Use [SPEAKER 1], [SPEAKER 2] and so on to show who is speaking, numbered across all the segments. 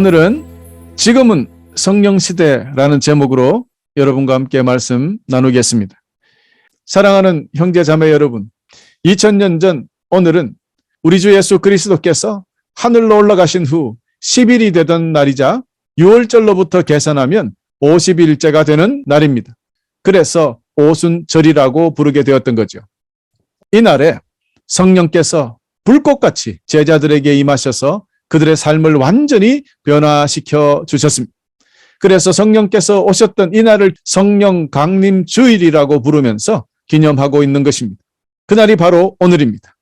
[SPEAKER 1] 오늘은 지금은 성령시대라는 제목으로 여러분과 함께 말씀 나누겠습니다. 사랑하는 형제 자매 여러분, 2000년 전 오늘은 우리 주 예수 그리스도께서 하늘로 올라가신 후 10일이 되던 날이자 6월절로부터 계산하면 50일째가 되는 날입니다. 그래서 오순절이라고 부르게 되었던 거죠. 이날에 성령께서 불꽃같이 제자들에게 임하셔서 그들의 삶을 완전히 변화시켜 주셨습니다. 그래서 성령께서 오셨던 이날을 성령 강림 주일이라고 부르면서 기념하고 있는 것입니다. 그날이 바로 오늘입니다.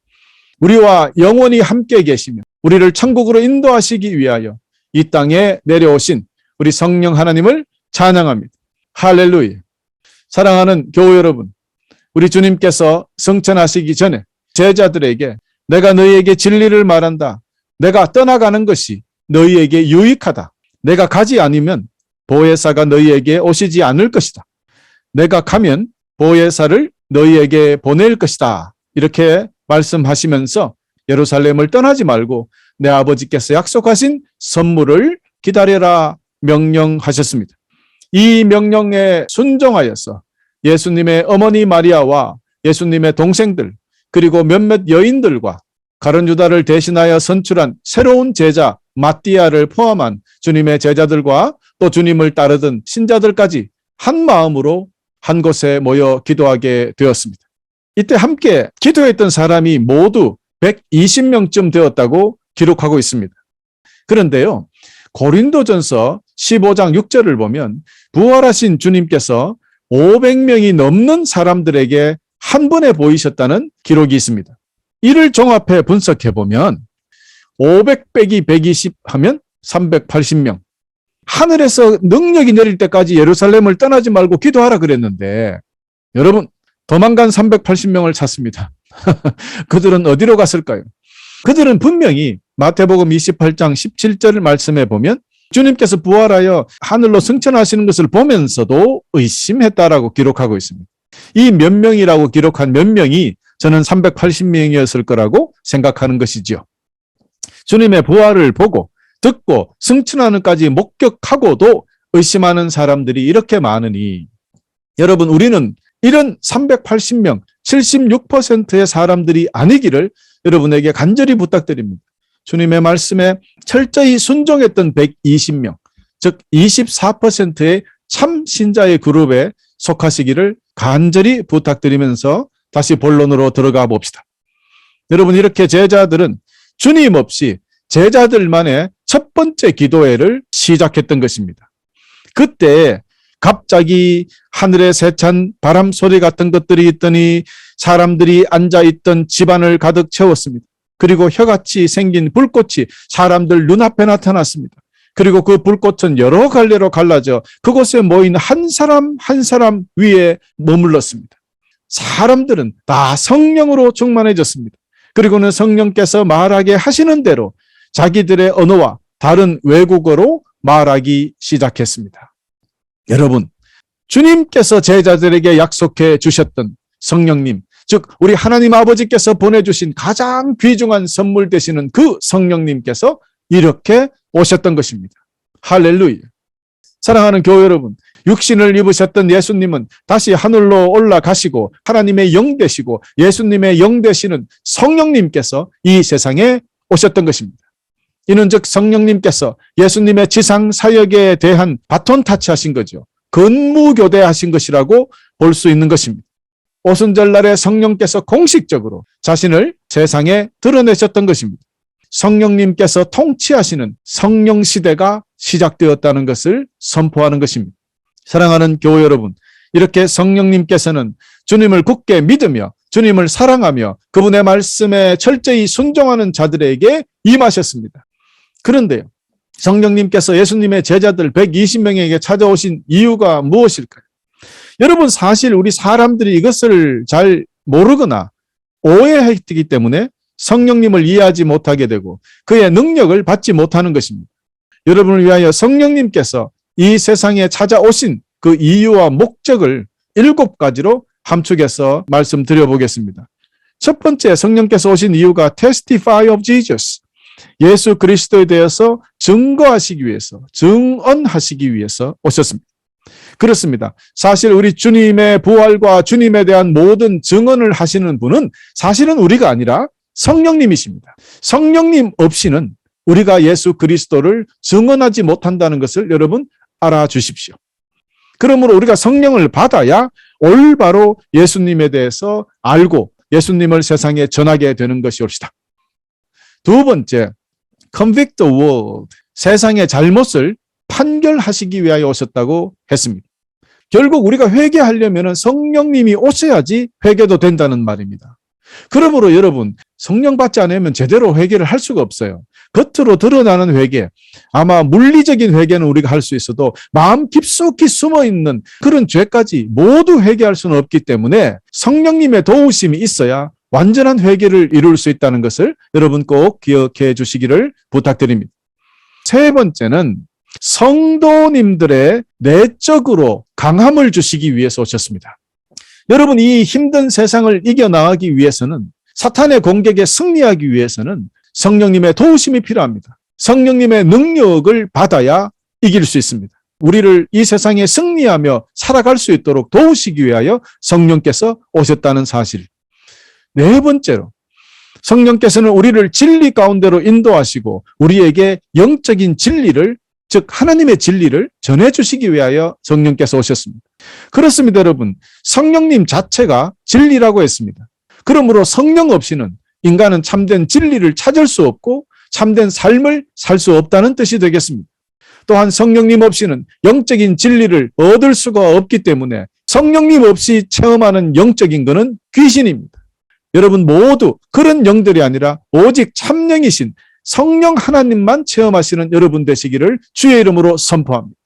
[SPEAKER 1] 우리와 영원히 함께 계시며 우리를 천국으로 인도하시기 위하여 이 땅에 내려오신 우리 성령 하나님을 찬양합니다. 할렐루야. 사랑하는 교우 여러분, 우리 주님께서 승천하시기 전에 제자들에게 내가 너희에게 진리를 말한다. 내가 떠나가는 것이 너희에게 유익하다. 내가 가지 않으면 보혜사가 너희에게 오시지 않을 것이다. 내가 가면 보혜사를 너희에게 보낼 것이다. 이렇게 말씀하시면서 예루살렘을 떠나지 말고 내 아버지께서 약속하신 선물을 기다려라 명령하셨습니다. 이 명령에 순종하여서 예수님의 어머니 마리아와 예수님의 동생들 그리고 몇몇 여인들과 가룟 유다를 대신하여 선출한 새로운 제자 마띠아를 포함한 주님의 제자들과 또 주님을 따르던 신자들까지 한 마음으로 한 곳에 모여 기도하게 되었습니다. 이때 함께 기도했던 사람이 모두 120명쯤 되었다고 기록하고 있습니다. 그런데요, 고린도전서 15장 6절을 보면 부활하신 주님께서 500명이 넘는 사람들에게 한 번에 보이셨다는 기록이 있습니다. 이를 종합해 분석해 보면 500 빼기 120 하면 380명. 하늘에서 능력이 내릴 때까지 예루살렘을 떠나지 말고 기도하라 그랬는데 여러분, 도망간 380명을 찾습니다. 그들은 어디로 갔을까요? 그들은 분명히 마태복음 28장 17절 말씀에 보면 주님께서 부활하여 하늘로 승천하시는 것을 보면서도 의심했다라고 기록하고 있습니다. 이 몇 명이라고 기록한 몇 명이 저는 380명이었을 거라고 생각하는 것이지요. 주님의 부활을 보고 듣고 승천하는까지 목격하고도 의심하는 사람들이 이렇게 많으니 여러분, 우리는 이런 380명, 76%의 사람들이 아니기를 여러분에게 간절히 부탁드립니다. 주님의 말씀에 철저히 순종했던 120명, 즉 24%의 참 신자의 그룹에 속하시기를 간절히 부탁드리면서 다시 본론으로 들어가 봅시다. 여러분, 이렇게 제자들은 주님 없이 제자들만의 첫 번째 기도회를 시작했던 것입니다. 그때 갑자기 하늘에 세찬 바람 소리 같은 것들이 있더니 사람들이 앉아있던 집안을 가득 채웠습니다. 그리고 혀같이 생긴 불꽃이 사람들 눈앞에 나타났습니다. 그리고 그 불꽃은 여러 갈래로 갈라져 그곳에 모인 한 사람 한 사람 위에 머물렀습니다. 사람들은 다 성령으로 충만해졌습니다. 그리고는 성령께서 말하게 하시는 대로 자기들의 언어와 다른 외국어로 말하기 시작했습니다. 여러분, 주님께서 제자들에게 약속해 주셨던 성령님, 즉 우리 하나님 아버지께서 보내주신 가장 귀중한 선물 되시는 그 성령님께서 이렇게 오셨던 것입니다. 할렐루야. 사랑하는 교회 여러분, 육신을 입으셨던 예수님은 다시 하늘로 올라가시고 하나님의 영 되시고 예수님의 영 되시는 성령님께서 이 세상에 오셨던 것입니다. 이는 즉 성령님께서 예수님의 지상 사역에 대한 바톤 타치하신 거죠. 근무교대하신 것이라고 볼 수 있는 것입니다. 오순절날에 성령께서 공식적으로 자신을 세상에 드러내셨던 것입니다. 성령님께서 통치하시는 성령시대가 시작되었다는 것을 선포하는 것입니다. 사랑하는 교회 여러분, 이렇게 성령님께서는 주님을 굳게 믿으며 주님을 사랑하며 그분의 말씀에 철저히 순종하는 자들에게 임하셨습니다. 그런데요, 성령님께서 예수님의 제자들 120명에게 찾아오신 이유가 무엇일까요? 여러분, 사실 우리 사람들이 이것을 잘 모르거나 오해했기 때문에 성령님을 이해하지 못하게 되고 그의 능력을 받지 못하는 것입니다. 여러분을 위하여 성령님께서 이 세상에 찾아오신 그 이유와 목적을 7가지로 함축해서 말씀드려 보겠습니다. 첫 번째, 성령께서 오신 이유가 testify of Jesus, 예수 그리스도에 대해서 증거하시기 위해서, 증언하시기 위해서 오셨습니다. 그렇습니다. 사실 우리 주님의 부활과 주님에 대한 모든 증언을 하시는 분은 사실은 우리가 아니라 성령님이십니다. 성령님 없이는 우리가 예수 그리스도를 증언하지 못한다는 것을 여러분 알아주십시오. 그러므로 우리가 성령을 받아야 올바로 예수님에 대해서 알고 예수님을 세상에 전하게 되는 것이 옳시다. 두 번째, convict the world. 세상의 잘못을 판결하시기 위하여 오셨다고 했습니다. 결국 우리가 회개하려면 성령님이 오셔야지 회개도 된다는 말입니다. 그러므로 여러분, 성령 받지 않으면 제대로 회개를 할 수가 없어요. 겉으로 드러나는 회개, 아마 물리적인 회개는 우리가 할 수 있어도 마음 깊숙이 숨어있는 그런 죄까지 모두 회개할 수는 없기 때문에 성령님의 도우심이 있어야 완전한 회개를 이룰 수 있다는 것을 여러분 꼭 기억해 주시기를 부탁드립니다. 세 번째는 성도님들의 내적으로 강함을 주시기 위해서 오셨습니다. 여러분, 이 힘든 세상을 이겨나가기 위해서는, 사탄의 공격에 승리하기 위해서는 성령님의 도우심이 필요합니다. 성령님의 능력을 받아야 이길 수 있습니다. 우리를 이 세상에 승리하며 살아갈 수 있도록 도우시기 위하여 성령께서 오셨다는 사실. 네 번째로, 성령께서는 우리를 진리 가운데로 인도하시고 우리에게 영적인 진리를, 즉 하나님의 진리를 전해주시기 위하여 성령께서 오셨습니다. 그렇습니다, 여러분. 성령님 자체가 진리라고 했습니다. 그러므로 성령 없이는 인간은 참된 진리를 찾을 수 없고 참된 삶을 살 수 없다는 뜻이 되겠습니다. 또한 성령님 없이는 영적인 진리를 얻을 수가 없기 때문에 성령님 없이 체험하는 영적인 것은 귀신입니다. 여러분 모두 그런 영들이 아니라 오직 참영이신 성령 하나님만 체험하시는 여러분 되시기를 주의 이름으로 선포합니다.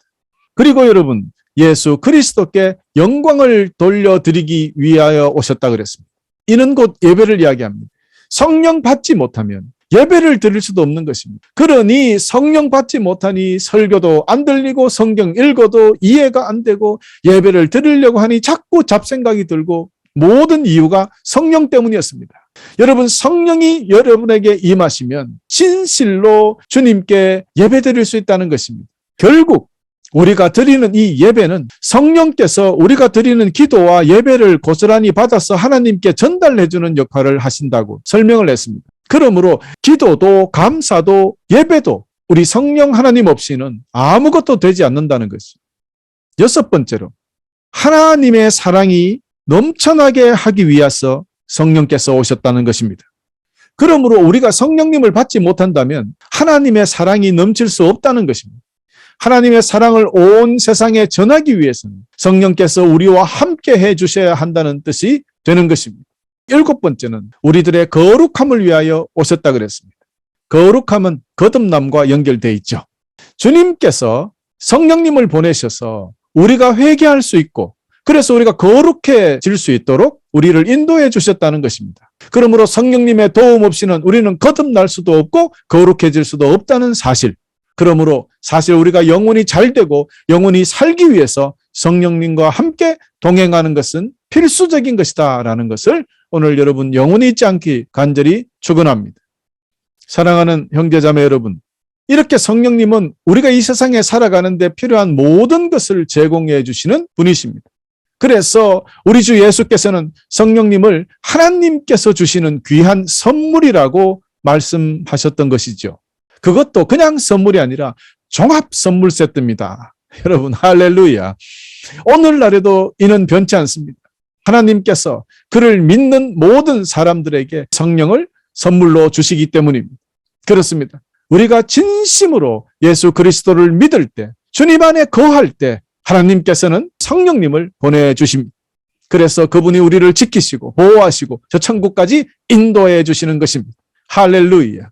[SPEAKER 1] 그리고 여러분, 예수 그리스도께 영광을 돌려드리기 위하여 오셨다 그랬습니다. 이는 곧 예배를 이야기합니다. 성령 받지 못하면 예배를 드릴 수도 없는 것입니다. 그러니 성령 받지 못하니 설교도 안 들리고 성경 읽어도 이해가 안 되고 예배를 드리려고 하니 자꾸 잡생각이 들고 모든 이유가 성령 때문이었습니다. 여러분, 성령이 여러분에게 임하시면 진실로 주님께 예배드릴 수 있다는 것입니다. 결국 우리가 드리는 이 예배는 성령께서 우리가 드리는 기도와 예배를 고스란히 받아서 하나님께 전달해주는 역할을 하신다고 설명을 했습니다. 그러므로 기도도 감사도 예배도 우리 성령 하나님 없이는 아무것도 되지 않는다는 것이죠. 여섯 번째로, 하나님의 사랑이 넘쳐나게 하기 위해서 성령께서 오셨다는 것입니다. 그러므로 우리가 성령님을 받지 못한다면 하나님의 사랑이 넘칠 수 없다는 것입니다. 하나님의 사랑을 온 세상에 전하기 위해서는 성령께서 우리와 함께 해주셔야 한다는 뜻이 되는 것입니다. 일곱 번째는 우리들의 거룩함을 위하여 오셨다 그랬습니다. 거룩함은 거듭남과 연결되어 있죠. 주님께서 성령님을 보내셔서 우리가 회개할 수 있고 그래서 우리가 거룩해질 수 있도록 우리를 인도해 주셨다는 것입니다. 그러므로 성령님의 도움 없이는 우리는 거듭날 수도 없고 거룩해질 수도 없다는 사실. 그러므로 사실 우리가 영혼이 잘 되고 영혼이 살기 위해서 성령님과 함께 동행하는 것은 필수적인 것이다라는 것을 오늘 여러분 영혼이 잊지 않기 간절히 축원합니다. 사랑하는 형제자매 여러분, 이렇게 성령님은 우리가 이 세상에 살아가는데 필요한 모든 것을 제공해 주시는 분이십니다. 그래서 우리 주 예수께서는 성령님을 하나님께서 주시는 귀한 선물이라고 말씀하셨던 것이죠. 그것도 그냥 선물이 아니라 종합 선물 세트입니다. 여러분 할렐루야. 오늘날에도 이는 변치 않습니다. 하나님께서 그를 믿는 모든 사람들에게 성령을 선물로 주시기 때문입니다. 그렇습니다. 우리가 진심으로 예수 그리스도를 믿을 때, 주님 안에 거할 때 하나님께서는 성령님을 보내주십니다. 그래서 그분이 우리를 지키시고 보호하시고 저 천국까지 인도해 주시는 것입니다. 할렐루야.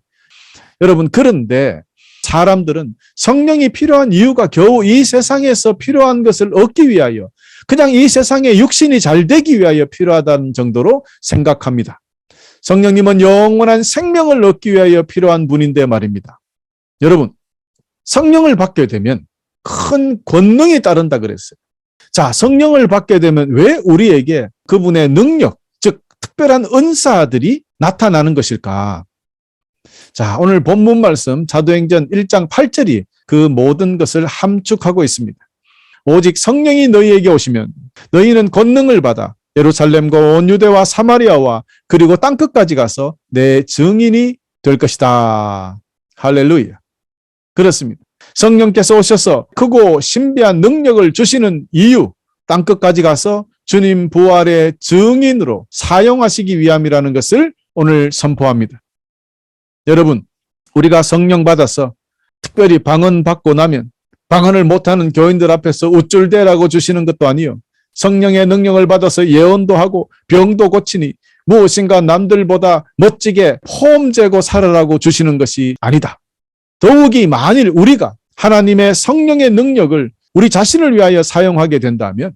[SPEAKER 1] 여러분, 그런데 사람들은 성령이 필요한 이유가 겨우 이 세상에서 필요한 것을 얻기 위하여, 그냥 이 세상에 육신이 잘 되기 위하여 필요하다는 정도로 생각합니다. 성령님은 영원한 생명을 얻기 위하여 필요한 분인데 말입니다. 여러분, 성령을 받게 되면 큰 권능이 따른다 그랬어요. 자, 성령을 받게 되면 왜 우리에게 그분의 능력, 즉 특별한 은사들이 나타나는 것일까? 자, 오늘 본문 말씀 사도행전 1장 8절이 그 모든 것을 함축하고 있습니다. 오직 성령이 너희에게 오시면 너희는 권능을 받아 예루살렘과 온 유대와 사마리아와 그리고 땅끝까지 가서 내 증인이 될 것이다. 할렐루야. 그렇습니다. 성령께서 오셔서 크고 신비한 능력을 주시는 이유, 땅끝까지 가서 주님 부활의 증인으로 사용하시기 위함이라는 것을 오늘 선포합니다. 여러분, 우리가 성령 받아서 특별히 방언 받고 나면 방언을 못하는 교인들 앞에서 우쭐대라고 주시는 것도 아니요. 성령의 능력을 받아서 예언도 하고 병도 고치니 무엇인가 남들보다 멋지게 폼 재고 살아라고 주시는 것이 아니다. 더욱이 만일 우리가 하나님의 성령의 능력을 우리 자신을 위하여 사용하게 된다면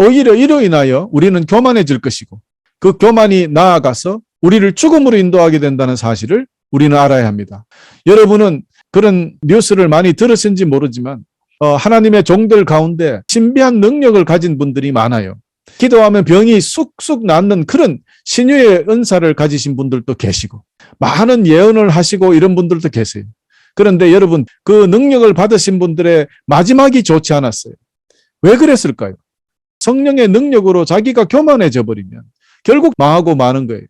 [SPEAKER 1] 오히려 이로 인하여 우리는 교만해질 것이고 그 교만이 나아가서 우리를 죽음으로 인도하게 된다는 사실을 우리는 알아야 합니다. 여러분은 그런 뉴스를 많이 들으신지 모르지만 하나님의 종들 가운데 신비한 능력을 가진 분들이 많아요. 기도하면 병이 쑥쑥 낫는 그런 신유의 은사를 가지신 분들도 계시고 많은 예언을 하시고 이런 분들도 계세요. 그런데 여러분, 그 능력을 받으신 분들의 마지막이 좋지 않았어요. 왜 그랬을까요? 성령의 능력으로 자기가 교만해져 버리면 결국 망하고 마는 거예요.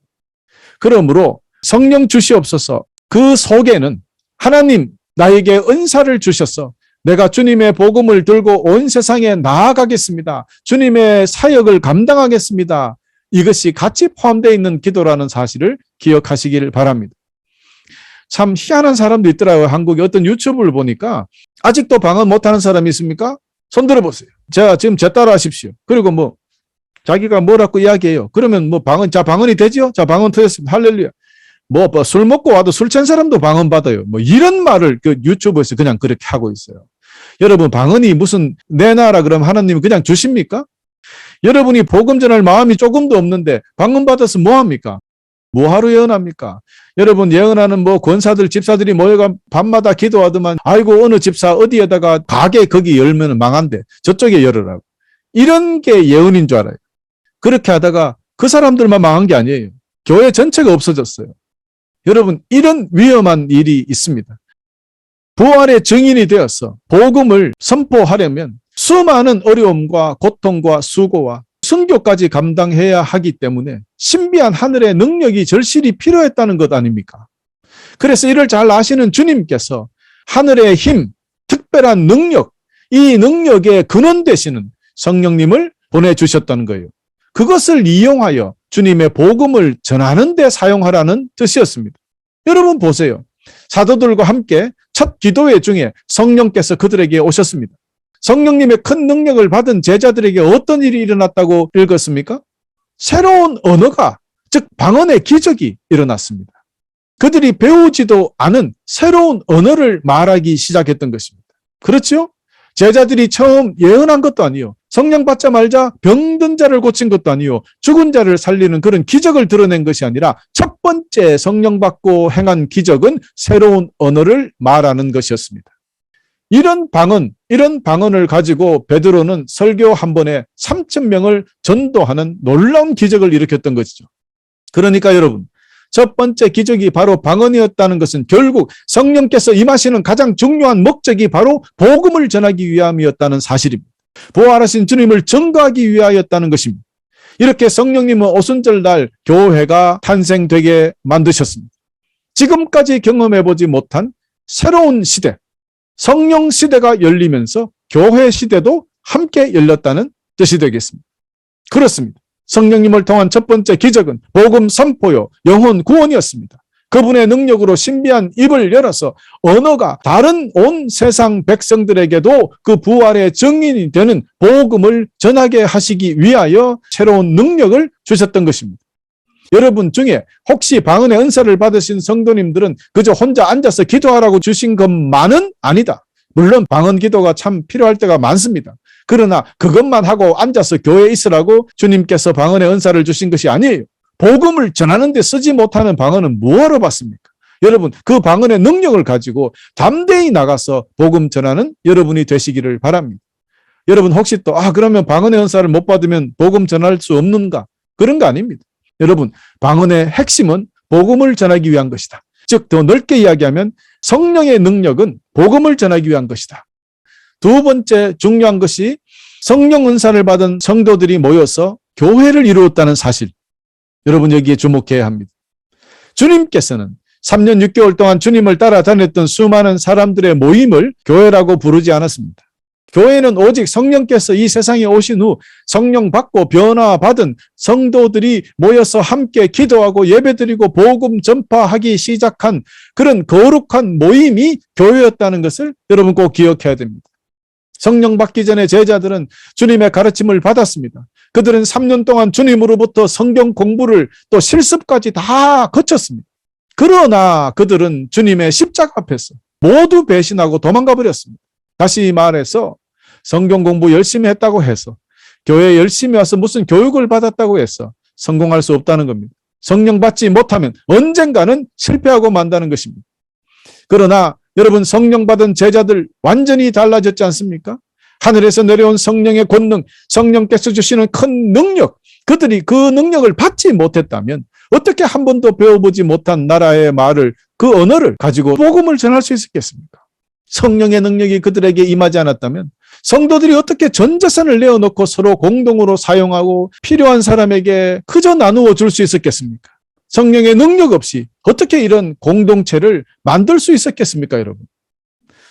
[SPEAKER 1] 그러므로 성령 주시옵소서, 그 속에는 하나님 나에게 은사를 주셔서 내가 주님의 복음을 들고 온 세상에 나아가겠습니다. 주님의 사역을 감당하겠습니다. 이것이 같이 포함되어 있는 기도라는 사실을 기억하시길 바랍니다. 참 희한한 사람도 있더라고요. 한국에 어떤 유튜브를 보니까 아직도 방언 못하는 사람이 있습니까? 손 들어보세요. 제가 지금 제 따라 하십시오. 그리고 자기가 뭐라고 이야기해요. 그러면 방언이 되죠? 자, 방언 터졌습니다. 할렐루야. 술 먹고 와도 술 취한 사람도 방언 받아요. 이런 말을 그 유튜브에서 그냥 그렇게 하고 있어요. 여러분, 방언이 무슨 내놔라 그러면 하나님은 그냥 주십니까? 여러분이 복음 전할 마음이 조금도 없는데 방언 받아서 뭐 합니까? 뭐하러 예언합니까? 여러분, 예언하는 권사들, 집사들이 모여가 밤마다 기도하더만 아이고 어느 집사 어디에다가 가게 거기 열면 망한대. 저쪽에 열으라고. 이런 게 예언인 줄 알아요. 그렇게 하다가 그 사람들만 망한 게 아니에요. 교회 전체가 없어졌어요. 여러분, 이런 위험한 일이 있습니다. 부활의 증인이 되어서 복음을 선포하려면 수많은 어려움과 고통과 수고와 순교까지 감당해야 하기 때문에 신비한 하늘의 능력이 절실히 필요했다는 것 아닙니까? 그래서 이를 잘 아시는 주님께서 하늘의 힘, 특별한 능력, 이 능력의 근원 되시는 성령님을 보내주셨다는 거예요. 그것을 이용하여 주님의 복음을 전하는 데 사용하라는 뜻이었습니다. 여러분 보세요. 사도들과 함께 첫 기도회 중에 성령께서 그들에게 오셨습니다. 성령님의 큰 능력을 받은 제자들에게 어떤 일이 일어났다고 읽었습니까? 새로운 언어가, 즉 방언의 기적이 일어났습니다. 그들이 배우지도 않은 새로운 언어를 말하기 시작했던 것입니다. 그렇죠? 제자들이 처음 예언한 것도 아니요. 성령 받자마자 병든 자를 고친 것도 아니요. 죽은 자를 살리는 그런 기적을 드러낸 것이 아니라 첫 번째 성령 받고 행한 기적은 새로운 언어를 말하는 것이었습니다. 이런 방언을 가지고 베드로는 설교 한 번에 3,000명을 전도하는 놀라운 기적을 일으켰던 것이죠. 그러니까 여러분, 첫 번째 기적이 바로 방언이었다는 것은 결국 성령께서 임하시는 가장 중요한 목적이 바로 복음을 전하기 위함이었다는 사실입니다. 부활하신 주님을 증거하기 위하였다는 것입니다. 이렇게 성령님은 오순절날 교회가 탄생되게 만드셨습니다. 지금까지 경험해보지 못한 새로운 시대, 성령 시대가 열리면서 교회 시대도 함께 열렸다는 뜻이 되겠습니다. 그렇습니다. 성령님을 통한 첫 번째 기적은 복음 선포요, 영혼 구원이었습니다. 그분의 능력으로 신비한 입을 열어서 언어가 다른 온 세상 백성들에게도 그 부활의 증인이 되는 복음을 전하게 하시기 위하여 새로운 능력을 주셨던 것입니다. 여러분 중에 혹시 방언의 은사를 받으신 성도님들은 그저 혼자 앉아서 기도하라고 주신 것만은 아니다. 물론 방언 기도가 참 필요할 때가 많습니다. 그러나 그것만 하고 앉아서 교회에 있으라고 주님께서 방언의 은사를 주신 것이 아니에요. 복음을 전하는 데 쓰지 못하는 방언은 뭐하러 받습니까? 여러분, 그 방언의 능력을 가지고 담대히 나가서 복음 전하는 여러분이 되시기를 바랍니다. 여러분 혹시 또 그러면 방언의 은사를 못 받으면 복음 전할 수 없는가? 그런 거 아닙니다. 여러분, 방언의 핵심은 복음을 전하기 위한 것이다. 즉 더 넓게 이야기하면 성령의 능력은 복음을 전하기 위한 것이다. 두 번째 중요한 것이 성령 은사를 받은 성도들이 모여서 교회를 이루었다는 사실. 여러분 여기에 주목해야 합니다. 주님께서는 3년 6개월 동안 주님을 따라다녔던 수많은 사람들의 모임을 교회라고 부르지 않았습니다. 교회는 오직 성령께서 이 세상에 오신 후 성령 받고 변화받은 성도들이 모여서 함께 기도하고 예배드리고 복음 전파하기 시작한 그런 거룩한 모임이 교회였다는 것을 여러분 꼭 기억해야 됩니다. 성령 받기 전에 제자들은 주님의 가르침을 받았습니다. 그들은 3년 동안 주님으로부터 성경 공부를 또 실습까지 다 거쳤습니다. 그러나 그들은 주님의 십자가 앞에서 모두 배신하고 도망가 버렸습니다. 다시 말해서 성경 공부 열심히 했다고 해서 교회에 열심히 와서 무슨 교육을 받았다고 해서 성공할 수 없다는 겁니다. 성령 받지 못하면 언젠가는 실패하고 만다는 것입니다. 그러나 여러분 성령 받은 제자들 완전히 달라졌지 않습니까? 하늘에서 내려온 성령의 권능, 성령께서 주시는 큰 능력, 그들이 그 능력을 받지 못했다면 어떻게 한 번도 배워보지 못한 나라의 말을, 그 언어를 가지고 복음을 전할 수 있었겠습니까? 성령의 능력이 그들에게 임하지 않았다면 성도들이 어떻게 전 재산을 내어놓고 서로 공동으로 사용하고 필요한 사람에게 그저 나누어 줄 수 있었겠습니까? 성령의 능력 없이 어떻게 이런 공동체를 만들 수 있었겠습니까, 여러분?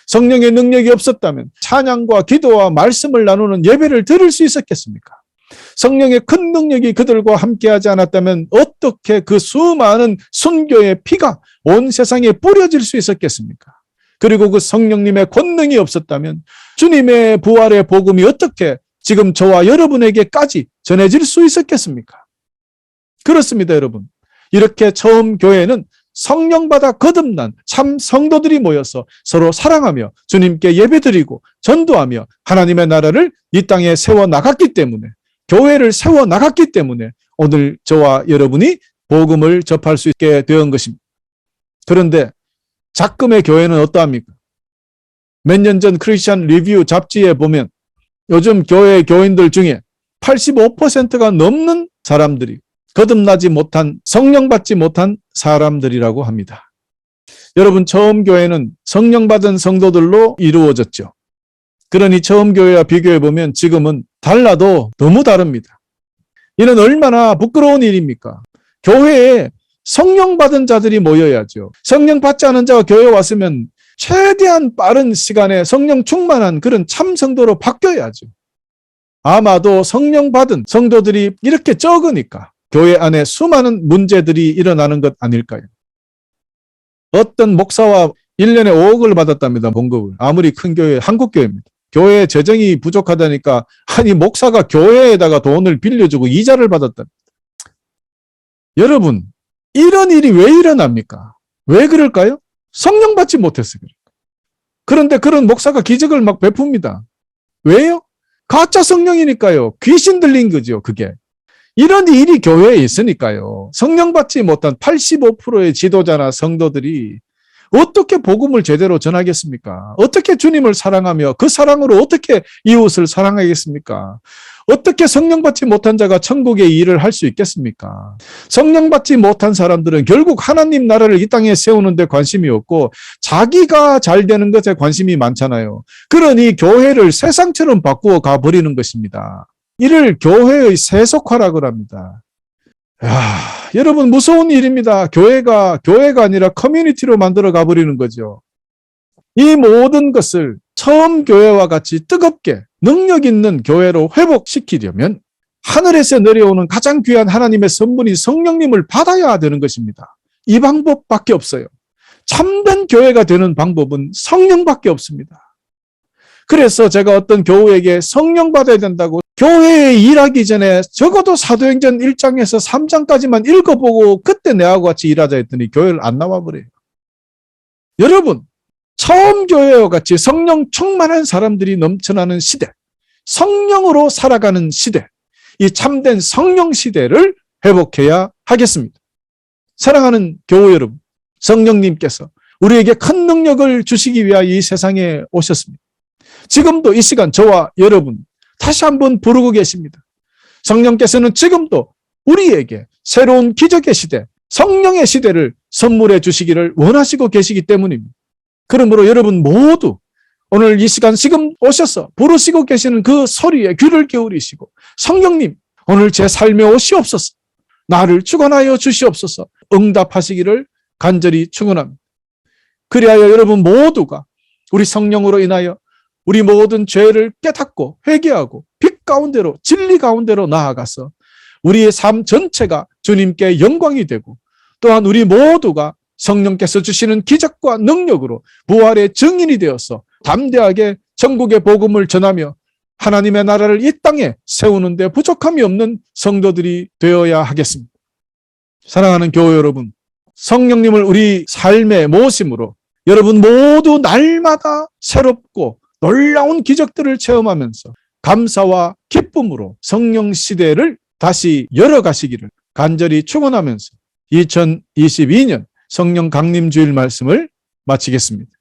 [SPEAKER 1] 성령의 능력이 없었다면 찬양과 기도와 말씀을 나누는 예배를 드릴 수 있었겠습니까? 성령의 큰 능력이 그들과 함께하지 않았다면 어떻게 그 수많은 순교의 피가 온 세상에 뿌려질 수 있었겠습니까? 그리고 그 성령님의 권능이 없었다면 주님의 부활의 복음이 어떻게 지금 저와 여러분에게까지 전해질 수 있었겠습니까? 그렇습니다, 여러분. 이렇게 처음 교회는 성령받아 거듭난 참 성도들이 모여서 서로 사랑하며 주님께 예배드리고 전도하며 하나님의 나라를 이 땅에 세워나갔기 때문에, 교회를 세워나갔기 때문에 오늘 저와 여러분이 복음을 접할 수 있게 된 것입니다. 그런데 작금의 교회는 어떠합니까? 몇 년 전 크리스천 리뷰 잡지에 보면 요즘 교회 교인들 중에 85%가 넘는 사람들이 거듭나지 못한, 성령 받지 못한 사람들이라고 합니다. 여러분, 처음 교회는 성령 받은 성도들로 이루어졌죠. 그러니 처음 교회와 비교해 보면 지금은 달라도 너무 다릅니다. 이는 얼마나 부끄러운 일입니까? 교회에 성령 받은 자들이 모여야죠. 성령 받지 않은 자가 교회에 왔으면 최대한 빠른 시간에 성령 충만한 그런 참 성도로 바뀌어야죠. 아마도 성령 받은 성도들이 이렇게 적으니까 교회 안에 수많은 문제들이 일어나는 것 아닐까요? 어떤 목사와 1년에 5억을 받았답니다. 봉급을. 아무리 큰 교회, 한국교회입니다. 교회 재정이 부족하다니까 아니 목사가 교회에다가 돈을 빌려주고 이자를 받았답니다. 여러분, 이런 일이 왜 일어납니까? 왜 그럴까요? 성령 받지 못해서 그래요. 그런데 그런 목사가 기적을 막 베풉니다. 왜요? 가짜 성령이니까요. 귀신 들린 거죠, 그게. 이런 일이 교회에 있으니까요. 성령 받지 못한 85%의 지도자나 성도들이 어떻게 복음을 제대로 전하겠습니까? 어떻게 주님을 사랑하며 그 사랑으로 어떻게 이웃을 사랑하겠습니까? 어떻게 성령 받지 못한 자가 천국의 일을 할 수 있겠습니까? 성령 받지 못한 사람들은 결국 하나님 나라를 이 땅에 세우는 데 관심이 없고 자기가 잘 되는 것에 관심이 많잖아요. 그러니 교회를 세상처럼 바꾸어 가버리는 것입니다. 이를 교회의 세속화라고 합니다. 여러분, 무서운 일입니다. 교회가 아니라 커뮤니티로 만들어 가버리는 거죠. 이 모든 것을 처음 교회와 같이 뜨겁게 능력 있는 교회로 회복시키려면 하늘에서 내려오는 가장 귀한 하나님의 선물인 성령님을 받아야 되는 것입니다. 이 방법밖에 없어요. 참된 교회가 되는 방법은 성령밖에 없습니다. 그래서 제가 어떤 교우에게 성령 받아야 된다고 교회에 일하기 전에 적어도 사도행전 1장에서 3장까지만 읽어보고 그때 내하고 같이 일하자 했더니 교회를 안 나와버려요. 여러분, 처음 교회와 같이 성령 충만한 사람들이 넘쳐나는 시대, 성령으로 살아가는 시대, 이 참된 성령 시대를 회복해야 하겠습니다. 사랑하는 교우 여러분, 성령님께서 우리에게 큰 능력을 주시기 위하여 이 세상에 오셨습니다. 지금도 이 시간 저와 여러분 다시 한번 부르고 계십니다. 성령께서는 지금도 우리에게 새로운 기적의 시대, 성령의 시대를 선물해 주시기를 원하시고 계시기 때문입니다. 그러므로 여러분 모두 오늘 이 시간 지금 오셔서 부르시고 계시는 그 소리에 귀를 기울이시고 성령님 오늘 제 삶에 오시옵소서 나를 축원하여 주시옵소서 응답하시기를 간절히 축원합니다. 그리하여 여러분 모두가 우리 성령으로 인하여 우리 모든 죄를 깨닫고 회개하고 빛 가운데로 진리 가운데로 나아가서 우리의 삶 전체가 주님께 영광이 되고 또한 우리 모두가 성령께서 주시는 기적과 능력으로 부활의 증인이 되어서 담대하게 천국의 복음을 전하며 하나님의 나라를 이 땅에 세우는 데 부족함이 없는 성도들이 되어야 하겠습니다. 사랑하는 교회 여러분, 성령님을 우리 삶에 모심으로 여러분 모두 날마다 새롭고 놀라운 기적들을 체험하면서 감사와 기쁨으로 성령 시대를 다시 열어가시기를 간절히 축원하면서 2022년 성령 강림 주일 말씀을 마치겠습니다.